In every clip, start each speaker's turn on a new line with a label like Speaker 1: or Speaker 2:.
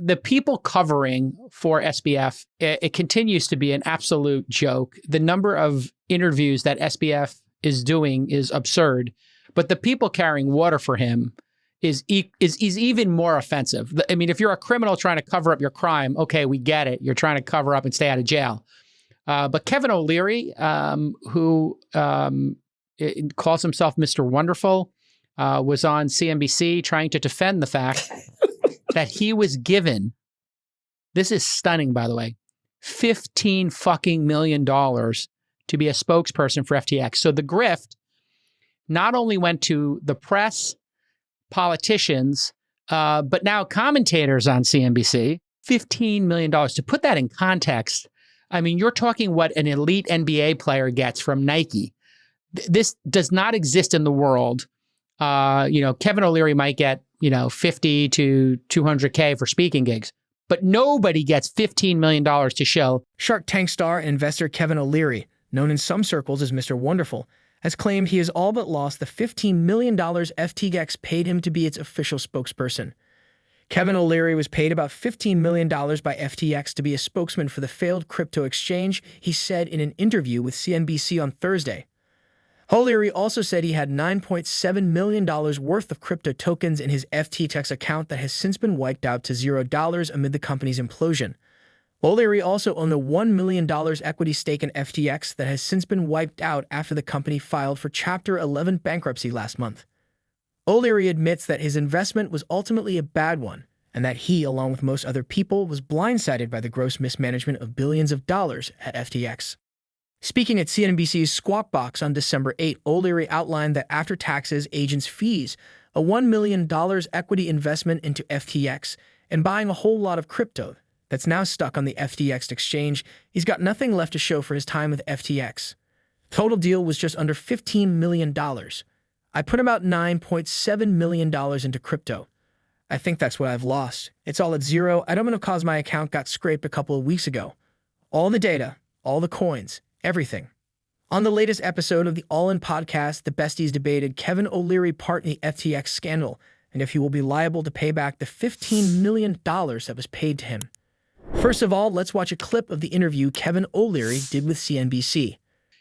Speaker 1: The people covering for SBF, it continues to be an absolute joke. The number of interviews that SBF is doing is absurd, but the people carrying water for him is even more offensive. I mean, if you're a criminal trying to cover up your crime, okay, we get it. You're trying to cover up and stay out of jail. But Kevin O'Leary, who calls himself Mr. Wonderful, was on CNBC trying to defend the fact that he was given, this is stunning, by the way, $15 fucking million to be a spokesperson for FTX. So the grift not only went to the press, politicians, but now commentators on CNBC, $15 million. To put that in context, I mean, you're talking what an elite NBA player gets from Nike. This does not exist in the world. Kevin O'Leary might get, 50 to 200K for speaking gigs, but nobody gets $15 million to show.
Speaker 2: Shark Tank star and investor Kevin O'Leary, known in some circles as Mr. Wonderful, has claimed he has all but lost the $15 million FTX paid him to be its official spokesperson. Kevin O'Leary was paid about $15 million by FTX to be a spokesman for the failed crypto exchange, he said in an interview with CNBC on Thursday. O'Leary also said he had $9.7 million worth of crypto tokens in his FTX account that has since been wiped out to $0 amid the company's implosion. O'Leary also owned a $1 million equity stake in FTX that has since been wiped out after the company filed for Chapter 11 bankruptcy last month. O'Leary admits that his investment was ultimately a bad one, and that he, along with most other people, was blindsided by the gross mismanagement of billions of dollars at FTX. Speaking at CNBC's Squawk Box on December 8, O'Leary outlined that after taxes, agents' fees, a $1 million equity investment into FTX, and buying a whole lot of crypto that's now stuck on the FTX exchange, he's got nothing left to show for his time with FTX. Total deal was just under $15 million. I put about $9.7 million into crypto. I think that's what I've lost. It's all at zero. I don't know because my account got scraped a couple of weeks ago. All the data, all the coins, everything. On the latest episode of the All In podcast, the besties debated Kevin O'Leary part in the FTX scandal and if he will be liable to pay back the $15 million that was paid to him. First of all, let's watch a clip of the interview Kevin O'Leary did with CNBC.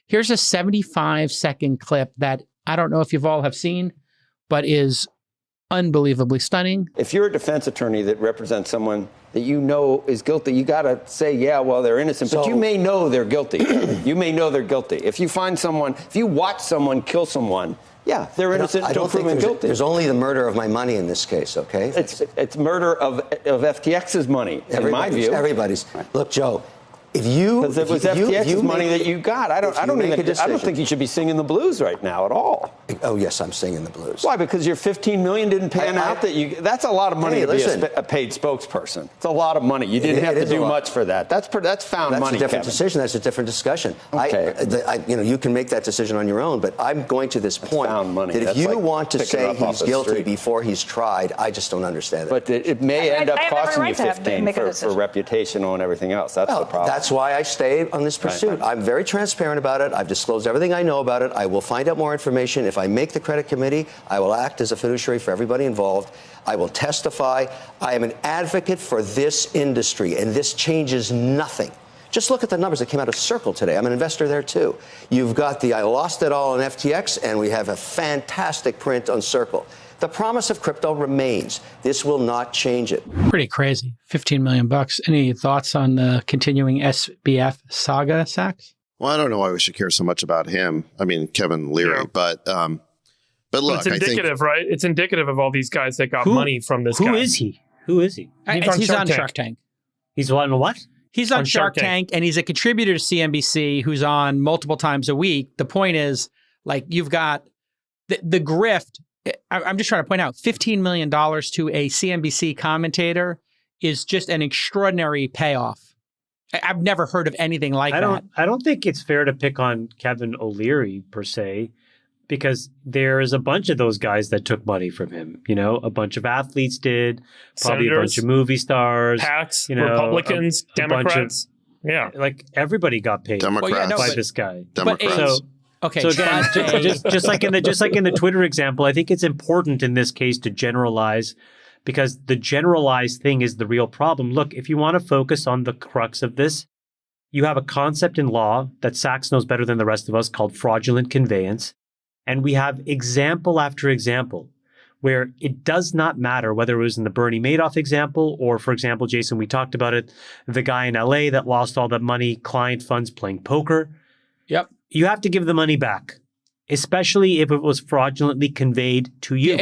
Speaker 1: Here's a 75-second clip that I don't know if you've all have seen, but is unbelievably stunning.
Speaker 3: If you're a defense attorney that represents someone that you know is guilty, you got to say, yeah, well, they're innocent, but you may know they're guilty. You may know they're guilty. If you find someone, if you watch someone kill someone, yeah, they're innocent until proven guilty.
Speaker 4: There's only the murder of my money in this case, okay?
Speaker 3: It's murder of FTX's money, in my view.
Speaker 4: Everybody's. Look, Joe, if you...
Speaker 3: Because it was FTX's money that you got. I don't think you should be singing the blues right now at all.
Speaker 4: Oh, yes, I'm singing the blues.
Speaker 3: Why? Because your $15 million didn't pan out? That's a lot of money to be a paid spokesperson. It's a lot of money. You didn't have to do much for that. That's found money,
Speaker 4: That's a different decision. That's a different discussion.
Speaker 3: Okay.
Speaker 4: You can make that decision on your own, but I'm going to this point that if you want to say he's guilty before he's tried, I just don't understand that.
Speaker 3: But it may end up costing you 15 for reputational and everything else. That's the problem.
Speaker 4: That's why I stayed on this pursuit. I'm very transparent about it. I've disclosed everything I know about it. I will find out more information. If I make the credit committee, I will act as a fiduciary for everybody involved. I will testify. I am an advocate for this industry, and this changes nothing. Just look at the numbers that came out of Circle today. I'm an investor there, too. You've got the I lost it all on FTX, and we have a fantastic print on Circle. The promise of crypto remains. This will not change it.
Speaker 1: Pretty crazy. $15 million. Any thoughts on the continuing SBF saga, Sachs?
Speaker 5: Well, I don't know why we should care so much about him. I mean, Kevin Leary, but look,
Speaker 6: it's indicative, right? It's indicative of all these guys that got money from this guy.
Speaker 7: Who is he? Who is he?
Speaker 1: He's on Shark Tank.
Speaker 7: He's on what?
Speaker 1: He's on Shark Tank, and he's a contributor to CNBC who's on multiple times a week. The point is, like, you've got the grift. I'm just trying to point out, $15 million to a CNBC commentator is just an extraordinary payoff. I've never heard of anything like that.
Speaker 7: I don't think it's fair to pick on Kevin O'Leary per se, because there's a bunch of those guys that took money from him. You know, a bunch of athletes did, probably
Speaker 6: Senators,
Speaker 7: a bunch of movie stars,
Speaker 6: PACs, Republicans, Democrats.
Speaker 7: Like everybody got paid by this guy.
Speaker 5: Democrats.
Speaker 1: Okay.
Speaker 7: So again, just like in the Twitter example, I think it's important in this case to generalize because the generalized thing is the real problem. Look, if you want to focus on the crux of this, you have a concept in law that Sachs knows better than the rest of us called fraudulent conveyance. And we have example after example where it does not matter whether it was in the Bernie Madoff example or, for example, Jason, we talked about it, the guy in LA that lost all that money, client funds playing poker.
Speaker 1: Yep.
Speaker 7: You have to give the money back, especially if it was fraudulently conveyed to you.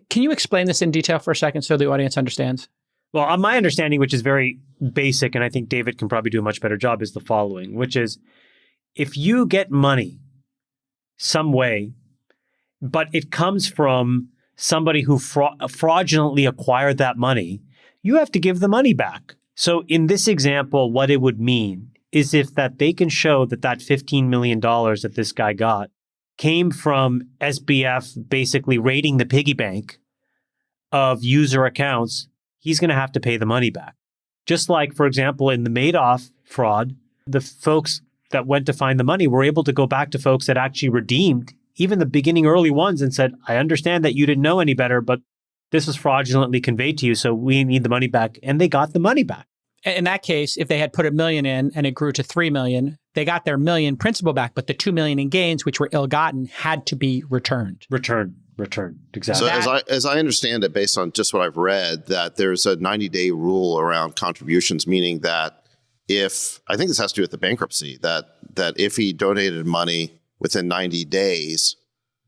Speaker 1: Can you explain this in detail for a second so the audience understands?
Speaker 7: Well, on my understanding, which is very basic, and I think David can probably do a much better job, is the following, which is if you get money some way, but it comes from somebody who fraudulently acquired that money, you have to give the money back. So in this example, what it would mean is if that they can show that that $15 million that this guy got came from SBF basically raiding the piggy bank of user accounts, he's going to have to pay the money back. Just like, for example, in the Madoff fraud, the folks that went to find the money were able to go back to folks that actually redeemed even the beginning early ones and said, I understand that you didn't know any better, but this was fraudulently conveyed to you, so we need the money back. And they got the money back.
Speaker 1: In that case, if they had put $1 million in and it grew to $3 million, they got their $1 million principal back, but the $2 million in gains, which were ill-gotten, had to be returned.
Speaker 7: Return. Exactly.
Speaker 5: So as I understand it, based on just what I've read, that there's a 90-day rule around contributions, meaning that if, I think this has to do with the bankruptcy, that if he donated money within 90 days,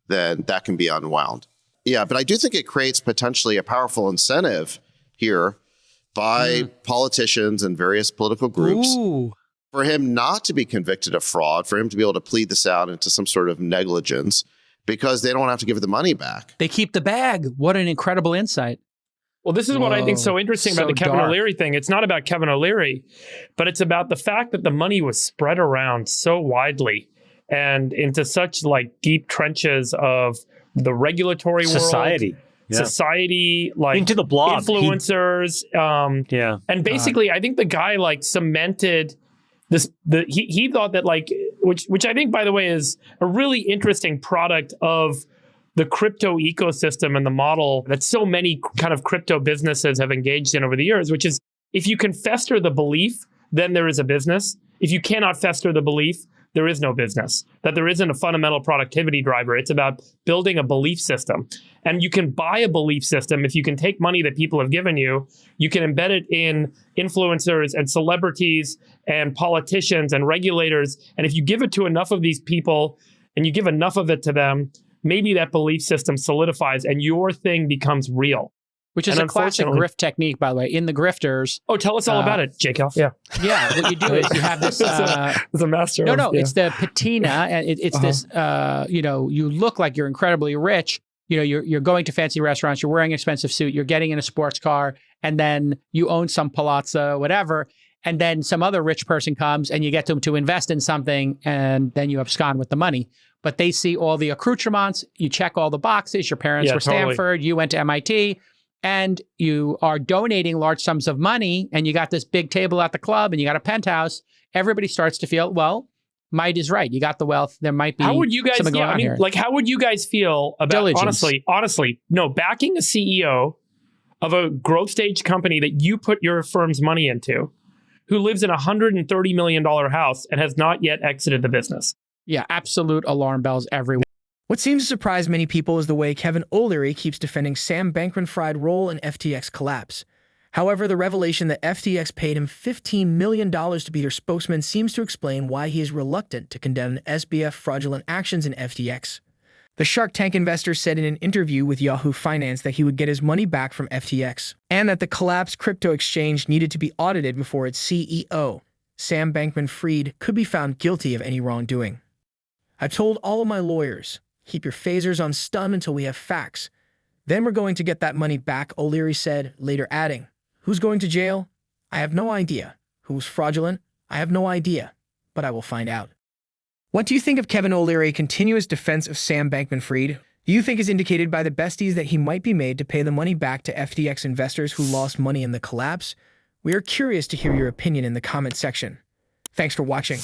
Speaker 5: then that can be unwound. Yeah, but I do think it creates potentially a powerful incentive here by politicians and various political groups for him not to be convicted of fraud, for him to be able to plead this out into some sort of negligence, because they don't have to give the money back.
Speaker 1: They keep the bag. What an incredible insight.
Speaker 6: Well, this is what I think is so interesting about the Kevin O'Leary thing. It's not about Kevin O'Leary, but it's about the fact that the money was spread around so widely and into such like deep trenches of the regulatory
Speaker 7: society.
Speaker 6: World, society, like
Speaker 7: into the blog,
Speaker 6: influencers. And basically, I think the guy like cemented this. He thought that like, which I think, by the way, is a really interesting product of the crypto ecosystem and the model that so many kind of crypto businesses have engaged in over the years, which is if you can fester the belief, then there is a business. If you cannot fester the belief, there is no business, that there isn't a fundamental productivity driver. It's about building a belief system. And you can buy a belief system. If you can take money that people have given you, you can embed it in influencers and celebrities and politicians and regulators. And if you give it to enough of these people and you give enough of it to them, maybe that belief system solidifies and your thing becomes real.
Speaker 1: Which is a classic grift technique, by the way. In the grifters.
Speaker 6: Oh, tell us all about it, Jacob. Yeah.
Speaker 1: Yeah. What you do is you have this.
Speaker 6: It's a master.
Speaker 1: No. It's the patina. And it's this, you look like you're incredibly rich. You know, you're going to fancy restaurants. You're wearing an expensive suit. You're getting in a sports car. And then you own some palazzo, whatever. And then some other rich person comes and you get them to invest in something. And then you abscond with the money. But they see all the accoutrements. You check all the boxes. Your parents were Stanford. You went to MIT. And you are donating large sums of money, and you got this big table at the club, and you got a penthouse. Everybody starts to feel, well, might is right. You got the wealth. There might be something going on here.
Speaker 6: Like, how would you guys feel about,
Speaker 1: diligence.
Speaker 6: honestly, backing a CEO of a growth stage company that you put your firm's money into, who lives in a $130 million house and has not yet exited the business?
Speaker 1: Yeah, absolute alarm bells everywhere.
Speaker 2: What seems to surprise many people is the way Kevin O'Leary keeps defending Sam Bankman-Fried's role in FTX collapse. However, the revelation that FTX paid him $15 million to be their spokesman seems to explain why he is reluctant to condemn SBF fraudulent actions in FTX. The Shark Tank investor said in an interview with Yahoo Finance that he would get his money back from FTX, and that the collapsed crypto exchange needed to be audited before its CEO, Sam Bankman-Fried, could be found guilty of any wrongdoing. I've told all of my lawyers, keep your phasers on stun until we have facts. Then we're going to get that money back, O'Leary said, later adding, who's going to jail? I have no idea. Who's fraudulent? I have no idea, but I will find out. What do you think of Kevin O'Leary's continuous defense of Sam Bankman-Fried? Do you think is indicated by the besties that he might be made to pay the money back to FTX investors who lost money in the collapse? We are curious to hear your opinion in the comment section. Thanks for watching.